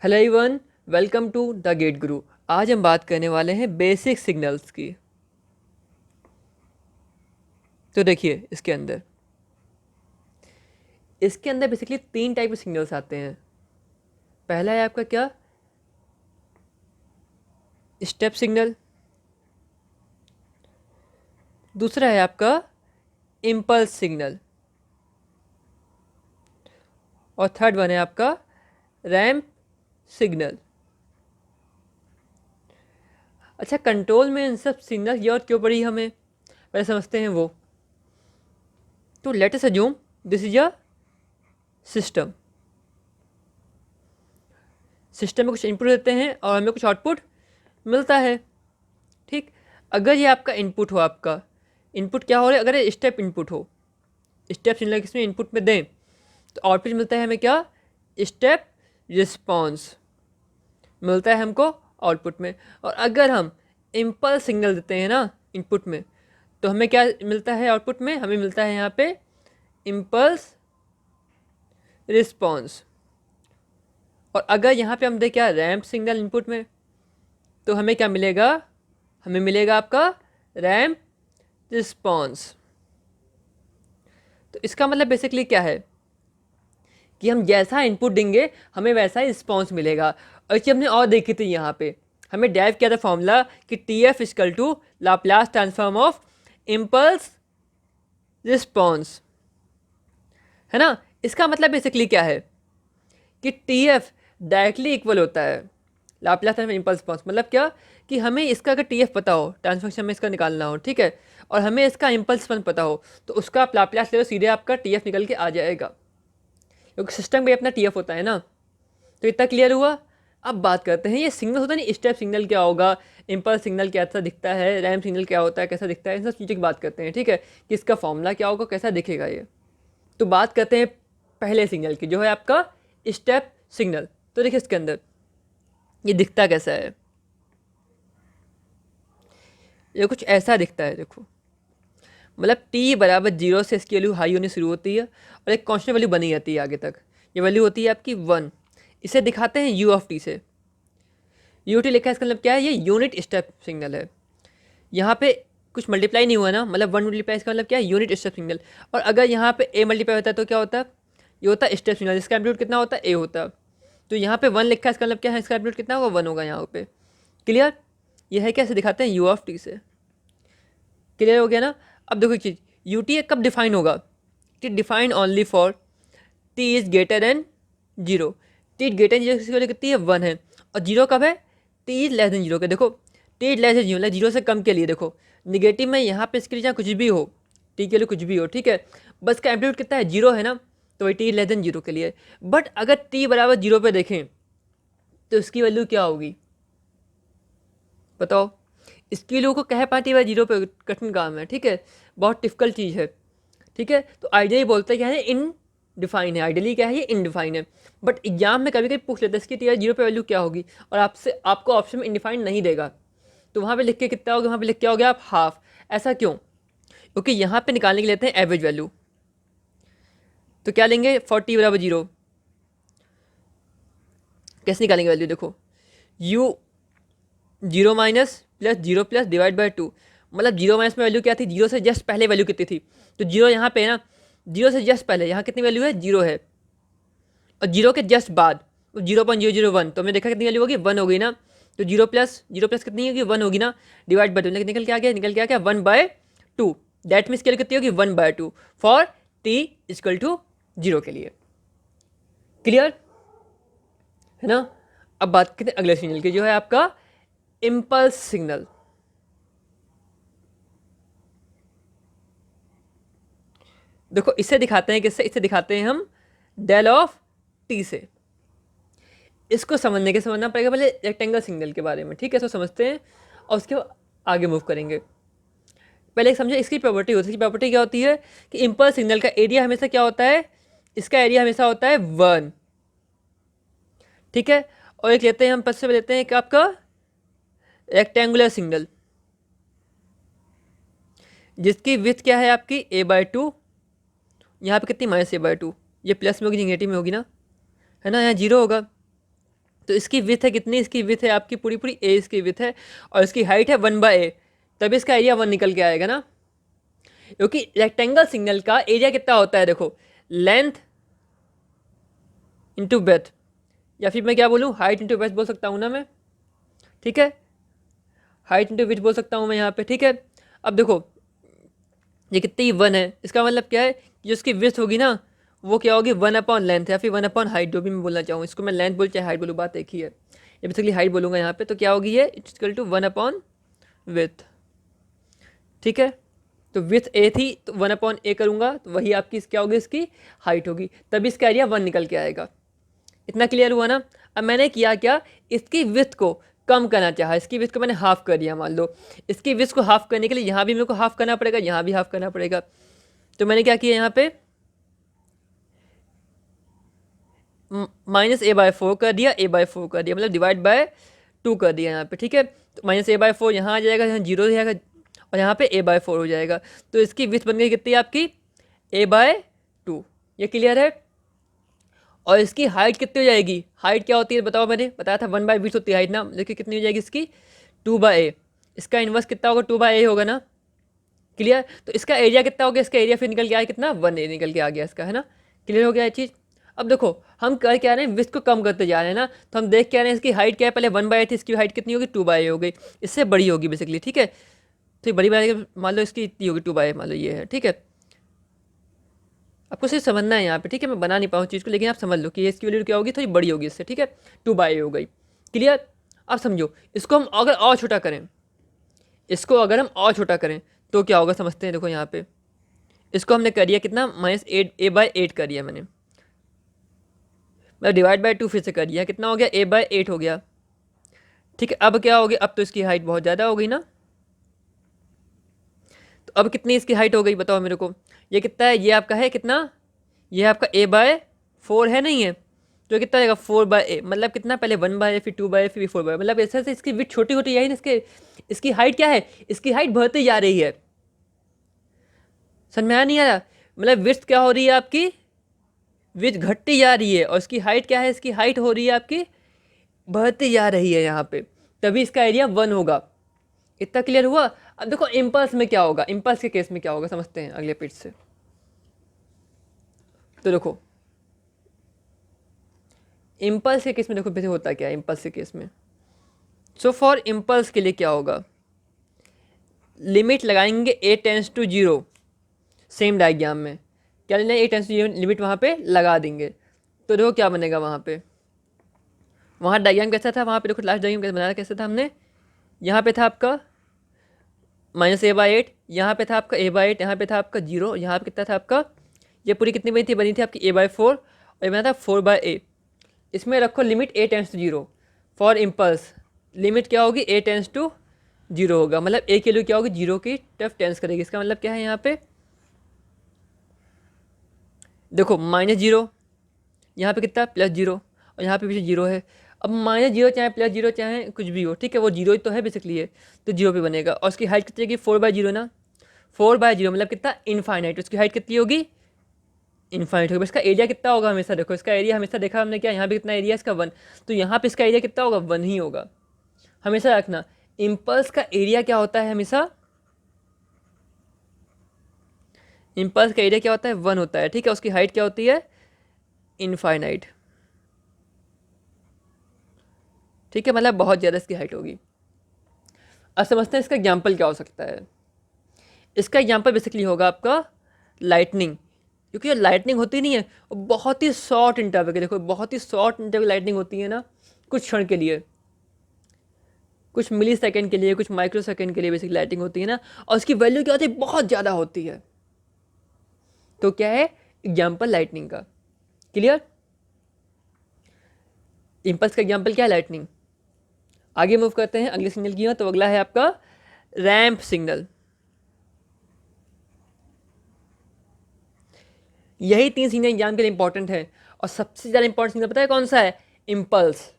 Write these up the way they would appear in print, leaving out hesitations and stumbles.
Hello everyone, welcome to the GATE Guru. आज हम बात करने वाले हैं बेसिक सिग्नल्स की। तो देखिए इसके अंदर बेसिकली तीन टाइप के सिग्नल्स आते हैं। पहला है आपका क्या, स्टेप सिग्नल। दूसरा है आपका इम्पल्स सिग्नल। और थर्ड वन है आपका रैंप सिग्नल। अच्छा, कंट्रोल में इन सब सिग्नल की जरूरत क्यों पड़ी हमें, पहले समझते हैं वो। तो let us assume this is a system. System में कुछ इनपुट देते हैं और हमें कुछ आउटपुट मिलता है। ठीक, अगर ये आपका इनपुट हो, आपका इनपुट क्या हो रहा है, अगर ये स्टेप इनपुट हो, स्टेप सिग्नल किसमें इनपुट में दें तो आउटपुट मिलता है हमें क्या, स्टेप रिस्पॉन्स मिलता है हमको आउटपुट में। और अगर हम इम्पल्स सिग्नल देते हैं ना इनपुट में, तो हमें क्या मिलता है आउटपुट में, हमें मिलता है यहाँ पे इम्पल्स रिस्पॉन्स। और अगर यहाँ पे हम दें क्या, रैंप सिग्नल इनपुट में, तो हमें क्या मिलेगा, हमें मिलेगा आपका रैंप रिस्पॉन्स। तो इसका मतलब बेसिकली क्या है कि हम जैसा इनपुट देंगे हमें वैसा ही रिस्पॉन्स मिलेगा। और चीज़ हमने और देखी थी यहाँ पे, हमें डेराइव किया था फॉर्मूला कि T F equal to Laplace transform of impulse response, है ना। इसका मतलब बेसिकली क्या है कि टी एफ डायरेक्टली इक्वल होता है लाप्लास ट्रांसफॉर्म इम्पल्स रिस्पॉन्स। मतलब क्या कि हमें इसका अगर टी एफ पता हो, ट्रांसफॉर्मेशन में इसका निकालना हो, ठीक है, और हमें इसका इम्पल्स रिस्पॉन्स पता हो, तो उसका आप लाप्लास ले लो, सीधे आपका टी एफ निकल के आ जाएगा, क्योंकि सिस्टम में अपना टी एफ होता है ना। तो इतना क्लियर हुआ। अब बात करते हैं ये सिग्नल होता है नहीं, स्टेप सिग्नल क्या होगा, इम्पल्स सिग्नल कैसा दिखता है, रैंप सिग्नल क्या होता है, कैसा दिखता है, इन सब चीज़ों की बात करते हैं। ठीक है, कि इसका फॉर्मूला क्या होगा, कैसा दिखेगा ये। तो बात करते हैं पहले सिग्नल की, जो है आपका स्टेप सिग्नल। तो देखिए इसके अंदर ये दिखता कैसा है, ये कुछ ऐसा दिखता है। देखो, मतलब टी बराबर जीरो से इसकी वैल्यू हाई होनी शुरू होती है और एक कॉन्स्टेंट वैल्यू बनी रहती है आगे तक। ये वैल्यू होती है आपकी 1। इसे दिखाते हैं यू ऑफ टी से। यू टी लिखा है, इसका मतलब क्या है, ये यूनिट स्टेप सिग्नल है। यहाँ पे कुछ मल्टीप्लाई नहीं हुआ ना, मतलब 1 मल्टीप्लाई, इसका मतलब क्या है, यूनिट स्टेप सिग्नल। और अगर यहाँ पे ए मल्टीप्लाई होता है तो क्या होता है, ये होता है स्टेप सिग्नल, इसका एम्पलीट्यूड कितना होता है, ए होता है। तो यहाँ पे 1 लिखा है, इसका मतलब क्या है, इसका एम्पलीट्यूड कितना होगा, 1 होगा यहाँ पे। क्लियर, ये है, कैसे दिखाते हैं, यू ऑफ टी से। क्लियर हो गया ना। अब देखो एक चीज़, यू टी कब डिफाइन होगा, T define only for T is greater than zero. T greater than zero किसकी वैल्यू कितनी है, 1 है। और जीरो कब है, T is less than zero के। देखो T is less than zero, मतलब जीरो से कम के लिए। देखो निगेटिव में यहाँ पे इसके लिए चाहे कुछ भी हो, टी के लिए कुछ भी हो, ठीक है, बस का एम्पलीट्यूड कितना है, जीरो है ना, तो वही T is less than zero के लिए। बट अगर टी बराबर जीरो पे देखें तो इसकी वैल्यू क्या होगी, बताओ। इसकी वैल्यू को कह पाती है जीरो पे, कठिन काम है, ठीक है, बहुत डिफिकल्ट चीज़ है। ठीक है, तो आइडियली बोलते हैं क्या है, इन डिफाइन है। आइडियली क्या है, ये इनडिफाइन है। बट एग्जाम में कभी कभी पूछ लेते हैं इसकी टी जीरो पे वैल्यू क्या होगी, और आपसे आपको ऑप्शन में इनडिफाइन नहीं देगा, तो वहाँ पे लिख के कितना होगा, वहाँ पे लिख के हो गया आप हाफ। ऐसा क्यों, क्योंकि यहाँ पे निकालने के लिए लेते हैं एवरेज वैल्यू। तो क्या लेंगे, 40 बराबर जीरो। कैसे निकालेंगे वैल्यू, देखो you zero minus plus zero plus divide by two. मतलब जीरो माइनस में वैल्यू क्या थी, जीरो से जस्ट पहले वैल्यू कितनी थी, तो जीरो यहाँ पे है ना, जीरो से जस्ट पहले यहाँ कितनी वैल्यू है, जीरो है। और जीरो के जस्ट बाद 0.001, तो हमने देखा कितनी वैल्यू होगी, 1 होगी ना। तो जीरो प्लस कितनी होगी, 1 होगी ना, डिवाइड बाई टू, निकल के आ गया, निकल के आ गया 1/2। दैट मीन्स के लिए कितनी होगी, 1/2 for t equal to zero के लिए। क्लियर है ना। अब बात करते हैं अगले सिग्नल की, जो है आपका इम्पल्स सिग्नल। देखो इसे दिखाते हैं किससे, इसे दिखाते हैं हम डेल ऑफ टी से। इसको समझना पड़ेगा पहले रेक्टेंगल सिग्नल के बारे में, ठीक है, इसको समझते हैं और उसके आगे मूव करेंगे। पहले एक समझे इसकी प्रॉपर्टी होती है। इसकी प्रॉपर्टी क्या होती है कि इम्पल्स सिग्नल का एरिया हमेशा क्या होता है, इसका एरिया हमेशा होता है 1, ठीक है। और एक लेते हैं हम, पद से लेते हैं कि आपका रेक्टेंगुलर सिग्नल, जिसकी विथ क्या है आपकी a/2। यहाँ पे कितनी, -a/2। ये प्लस में होगी, निगेटिव में होगी ना, है ना, यहाँ जीरो होगा। तो इसकी विथ है कितनी, इसकी विथ है आपकी पूरी पूरी ए इसकी विथ है, और इसकी हाइट है 1/a, तभी इसका एरिया 1 निकल के आएगा ना, क्योंकि रेक्टेंगल सिग्नल का एरिया कितना होता है देखो, लेंथ इंटू ब्रेथ, या फिर मैं क्या बोलूँ, हाइट इंटू ब्रेथ बोल सकता हूँ ना मैं, ठीक है, हाइट इंटू विथ बोल सकता हूँ मैं यहाँ पे, ठीक है। अब देखो ये कितनी 1 है, इसका मतलब क्या है, जो इसकी विथ होगी ना वो क्या होगी 1/, लेंथ या फिर 1/ हाइट, जो भी मैं बोलना चाहूँ, इसको मैं लेंथ बोल चाहे हाइट बोलूँ, बात एक ही है, ये बेसिकली हाइट बोलूँगा यहाँ पे, तो क्या होगी ये, इट्स इक्वल टू 1/विथ, ठीक है। तो विथ ए थी तो 1/a करूँगा तो वही आपकी क्या होगी, इसकी हाइट होगी, तभी इसका एरिया 1 निकल के आएगा। इतना क्लियर हुआ ना। अब मैंने किया क्या, इसकी विथ को कम करना चाहा, इसकी विथ को मैंने हाफ कर दिया, मान लो इसकी विथ को हाफ करने के लिए यहाँ भी मेरे को हाफ करना पड़ेगा, यहाँ भी हाफ करना पड़ेगा, तो मैंने क्या किया यहाँ पे -a/4 कर दिया, a/4 कर दिया, मतलब डिवाइड/2 कर दिया यहाँ पे, ठीक है। तो -a/4 यहाँ आ जाएगा, यहाँ 0 हो जाएगा, और यहाँ पे a/4 हो जाएगा, तो इसकी विथ बन गई कितनी आपकी a/2, ये क्लियर है। और इसकी हाइट कितनी हो जाएगी, हाइट क्या होती है बताओ, मैंने बताया था 1/20 होती है हाइट ना, देखिए कितनी हो जाएगी इसकी 2/a, इसका इन्वर्स कितना होगा 2/a होगा ना, क्लियर। तो इसका एरिया कितना हो गया, इसका एरिया फिर निकल के आया कितना 1a निकल के आ गया इसका, है ना, क्लियर हो गया ये चीज़। अब देखो हम कर क्या रहे हैं, विथ को कम करते जा रहे हैं ना, तो हम देख क्या रहे हैं, इसकी हाइट क्या है, पहले 1/a थी, इसकी हाइट कितनी होगी 2/a हो गई, इससे बड़ी होगी बेसिकली, ठीक है। तो बड़ी बात मान लो इसकी इतनी होगी 2/a, मान लो ये है, ठीक है। आपको सिर्फ समझना है यहाँ पे, ठीक है, मैं बना नहीं पाऊँ चीज़ को, लेकिन आप समझ लो कि इसकी वैल्यू क्या होगी, थोड़ी बड़ी होगी इससे, ठीक है, 2/a हो गई, क्लियर। अब समझो इसको हम अगर और छोटा करें, इसको अगर हम और छोटा करें तो क्या होगा समझते हैं। देखो यहाँ पे इसको हमने कर दिया कितना -a/8 कर दिया मैंने, मैं डिवाइड/2 फिर से कर दिया, कितना हो गया a/8 हो गया, ठीक है। अब क्या हो गया, अब तो इसकी हाइट बहुत ज़्यादा हो गई ना, तो अब कितनी इसकी हाइट हो गई बताओ मेरे को, ये कितना है, ये आपका है कितना, ये आपका a/4 है नहीं है, तो कितना आएगा 4/a, मतलब कितना, पहले 1/a फिर 2/a फिर 4/a, मतलब ऐसे ऐसे इसकी विड्थ छोटी होती जाएगी ना, इसकी हाइट क्या है, इसकी हाइट बढ़ती जा रही है, समझ में आया नहीं आ रहा, मतलब विड्थ क्या हो रही है आपकी, विड्थ घटती जा रही है, और इसकी हाइट क्या है, इसकी हाइट हो रही है आपकी बढ़ती जा रही है यहाँ पे, तभी इसका एरिया 1 होगा। इतना क्लियर हुआ। अब देखो इम्पल्स में क्या होगा, इम्पल्स के केस में क्या होगा समझते हैं अगले पेज से। तो देखो इम्पल्स के केस में देखो वैसे होता क्या है, इम्पल्स के केस में, सो फॉर इम्पल्स के लिए क्या होगा, लिमिट लगाएंगे a tends to 0, same diagram में क्या लेना है, a टेंस टू 0 लिमिट वहाँ पे लगा देंगे, तो देखो क्या बनेगा वहाँ पे, वहाँ डायग्राम कैसा था, वहाँ पे देखो लास्ट डायग्राम कैसे बनाया कैसा था हमने, यहाँ पे था आपका -a/8, यहाँ पे था आपका a/8, यहाँ पे था आपका 0, यहाँ पे कितना था आपका, ये पूरी कितनी बनी थी आपकी a/4, और ये बना था 4/a। इसमें रखो limit a tends to 0 for impulse, limit क्या होगी a टेंस टू 0 होगा, मतलब a की वैल्यू क्या होगी 0 की तरफ टेंस करेगी, इसका मतलब क्या है यहाँ पे देखो -0, यहाँ पे कितना +0, और यहाँ पे पीछे 0 है। अब -0 चाहे +0 चाहे कुछ भी हो, ठीक है, वो 0 ही तो है बेसिकली है, तो 0 पे बनेगा, और उसकी हाइट कितनी होगी 4/0 ना, 4/0 मतलब कितना इनफाइनाइट, उसकी हाइट कितनी होगी इनफाइनाइट होगी। इसका एरिया कितना होगा हमेशा, देखो इसका एरिया हमेशा देखा हमने क्या, यहाँ पे कितना एरिया इसका 1, तो यहाँ पे इसका एरिया कितना होगा 1 ही होगा, हमेशा रखना। इम्पल्स का एरिया क्या होता है हमेशा, इम्पल्स का एरिया क्या होता है 1 होता है, ठीक है, उसकी हाइट क्या होती है इनफाइनाइट, ठीक है, मतलब बहुत ज़्यादा इसकी हाइट होगी। अब समझते हैं इसका एग्जाम्पल क्या हो सकता है। इसका एग्जाम्पल बेसिकली होगा आपका लाइटनिंग, क्योंकि जो लाइटनिंग होती नहीं है वो बहुत ही शॉर्ट इंटरवल के, देखो बहुत ही शॉर्ट इंटरवल लाइटनिंग होती है ना, कुछ क्षण के लिए, कुछ मिली सेकेंड के लिए, कुछ माइक्रो सेकेंड के लिए बेसिक लाइटिंग होती है ना, और उसकी वैल्यू क्या होती है बहुत ज़्यादा होती है, तो क्या है एग्जाम्पल लाइटनिंग का, क्लियर। इम्पल्स का एग्जाम्पल क्या है लाइटनिंग। आगे मूव करते हैं अगले सिग्नल की ओर, तो अगला है आपका रैंप सिग्नल। यही 3 सिग्नल एग्जाम के लिए इंपॉर्टेंट है, और सबसे ज़्यादा इंपॉर्टेंट सिग्नल पता है कौन सा है, इम्पल्स।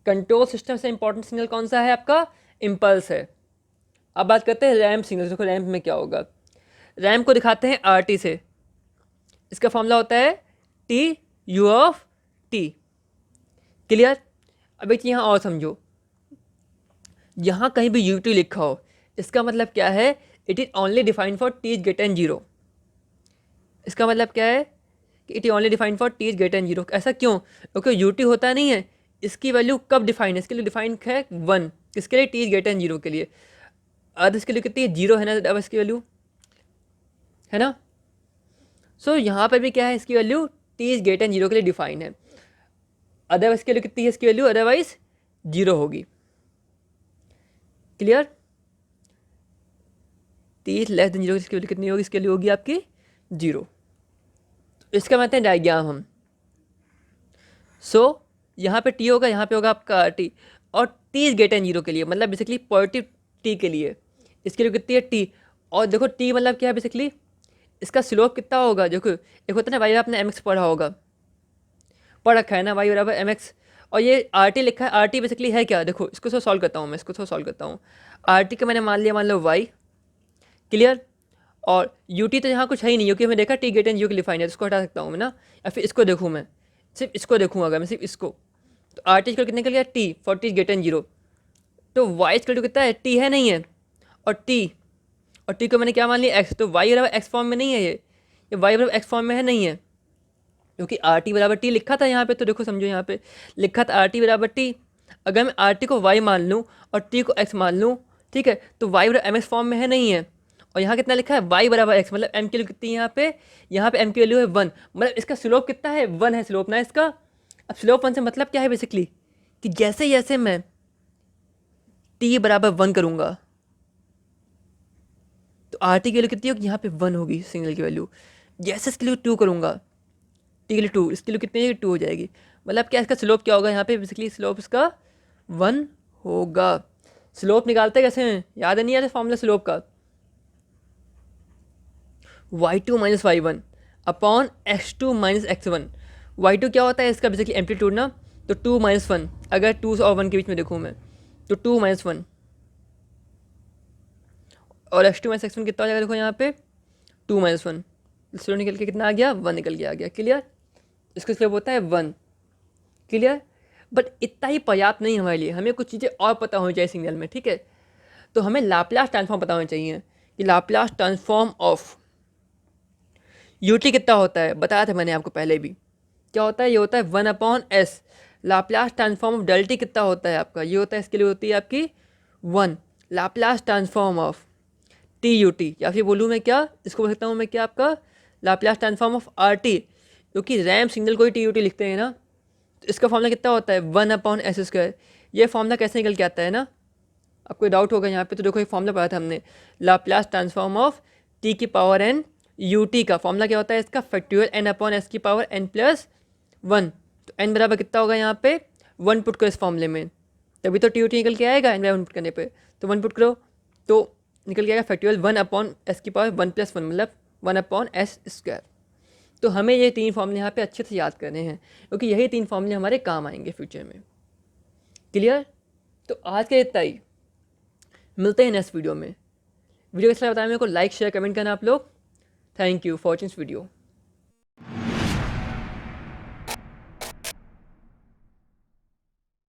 कंट्रोल सिस्टम से इंपॉर्टेंट सिग्नल कौन सा है आपका, इम्पल्स है। अब बात करते हैं रैंप सिग्नल। देखो रैंप में क्या होगा, रैंप को दिखाते हैं RT से, इसका फॉर्मूला होता है T U of T, clear. अब एक चीज़ यहाँ और समझो, यहाँ कहीं भी यूटी लिखा हो इसका मतलब क्या है, it is only defined for T is greater than zero. इसका मतलब क्या है कि it is only defined for T is greater than zero. ऐसा क्यों? क्योंकि यूटी होता नहीं है, इसकी वैल्यू कब डिफाइंड है, इसके लिए डिफाइंड है 1, किसके लिए, T is greater than zero के लिए। अर्थ इसके लिए कितनी है, जीरो है ना, अब इसकी वैल्यू है ना। सो यहाँ पर भी क्या है, इसकी value T is greater than zero के लिए डिफाइंड है। अदरवाइज के लिए कितनी है इसकी वैल्यू, अदरवाइज जीरो होगी। Clear. T is less than zero इसकी वैल्यू कितनी होगी, इसके लिए होगी आपकी जीरो। इसका मतलब डायग्राम हम यहाँ पे टी होगा, यहाँ पे होगा आपका टी, और T is greater than zero के लिए मतलब बेसिकली पॉजिटिव टी के लिए इसके लिए कितनी है टी। और देखो टी मतलब क्या है बेसिकली, इसका स्लोप कितना होगा। देखो एक होता है ना, भाई आपने एम एक्स पढ़ा होगा, पढ़ रखा है ना, वाई बराबर एम एक्स, और ये आर टी लिखा है। आर टी बेसिकली है क्या, देखो इसको थोड़ा सॉल्व करता हूँ मैं, इसको थोड़ा सॉल्व करता हूँ। आर टी का मैंने मान लिया, मान लो वाई। क्लियर। और यू टी तो यहाँ कुछ है ही नहीं, क्योंकि हमें देखा टी ग्रेटर देन यू के डिफाइन है, इसको हटा सकता हूँ मैं ना, या फिर इसको देखूँ मैं, सिर्फ इसको देखूँ अगर मैं, सिर्फ इसको, तो आर टी कितने निकल गया, T for T greater than zero. तो वाई स्क्वायर टू कितना है, टी है नहीं है, और टी को मैंने क्या मान लिया, एक्स। तो वाई बराबर एक्स फॉर्म में नहीं है, ये वाई बराबर एक्स फॉर्म में है नहीं है, क्योंकि आर टी बराबर टी लिखा था यहाँ पे। तो देखो समझो, यहाँ पे लिखा था आर टी बराबर टी। अगर मैं आर टी को वाई मान लूँ और टी को एक्स मान लूँ, ठीक है, तो वाई बराबर एम एक्स फॉर्म में है नहीं है। और यहाँ कितना लिखा है, वाई बराबर एक्स, मतलब एम की वैल्यू कितनी है यहाँ पे एम की वैल्यू है 1, मतलब इसका स्लोप कितना है, 1 है स्लोप ना इसका। अब स्लोप 1 से मतलब क्या है बेसिकली, कि जैसे जैसे मैं टी बराबर 1 करूँगा तो आर टी की वैल्यू कितनी होगी, यहाँ पे 1 होगी सिग्नल की वैल्यू। जैसे इसके लिए 2 करूँगा, टी के लिए 2, इसके लिए कितनी होगी, 2 हो जाएगी। मतलब क्या, इसका स्लोप क्या होगा यहाँ पे बेसिकली, स्लोप इसका 1 होगा। स्लोप निकालते कैसे हैं, याद नहीं है फॉर्मूला स्लोप का, y2 minus y one upon x2 minus x1। y2 क्या होता है इसका बेसिकली एम्पलीट्यूड ना, तो 2 माइनस 1, अगर 2 और 1 के बीच में देखूँ मैं तो 2 माइनस 1, और x2 माइनस x1 कितना हो जाएगा, देखो यहाँ पे 2 माइनस 1, स्लो निकल के कितना आ गया, 1 निकल के आ गया। क्लियर। इसका स्लोप होता है 1। क्लियर। बट इतना ही पर्याप्त नहीं हमारे लिए, हमें कुछ चीज़ें और पता होनी चाहिए सिग्नल में, ठीक है। तो हमें लाप्लास ट्रांसफॉर्म पता होना चाहिए कि लाप्लास ट्रांसफॉर्म ऑफ यूटी कितना होता है, बताया था मैंने आपको पहले भी। क्या होता है, ये होता है 1/s। लाप्लास ट्रांसफॉर्म ऑफ डेल्टी कितना होता है आपका, ये होता है, इसके लिए होती है आपकी 1। Laplace transform of T U T, या फिर बोलूँ मैं क्या, इसको बोल सकता हूँ मैं क्या, आपका Laplace transform of R T, क्योंकि रैम सिग्नल को ही टी यू टी लिखते हैं ना। तो इसका फॉर्मूला कितना होता है, 1/s²। ये फॉर्मूला कैसे निकल के आता है ना, आपको डाउट होगा यहाँ पे, तो देखो ये फॉर्मूला पढ़ा था हमने, लाप्लास ट्रांसफॉर्म ऑफ टी की पावर एन यू टी का फॉर्मूला क्या होता है इसका, फैक्टोरियल एन अपॉन एस की पावर एन प्लस 1। तो एन बराबर कितना होगा यहाँ पे 1 पुट करो इस फॉर्मूले में, तभी तो टी यू टी निकल के आएगा एन बाय 1 पुट करने पे। तो 1 पुट करो तो निकल के आएगा फैक्टोरियल 1/s की पावर 1+1, मतलब 1/s²। तो हमें ये 3 फॉर्मूले यहाँ पे अच्छे से याद करने हैं, क्योंकि यही 3 फॉर्मूले हमारे काम आएंगे फ्यूचर में। क्लियर। तो आज के इतना ही, मिलते हैं नेक्स्ट वीडियो में। वीडियो कैसा बताया मेरे को, लाइक शेयर कमेंट करना आप लोग। Thank you for watching this video.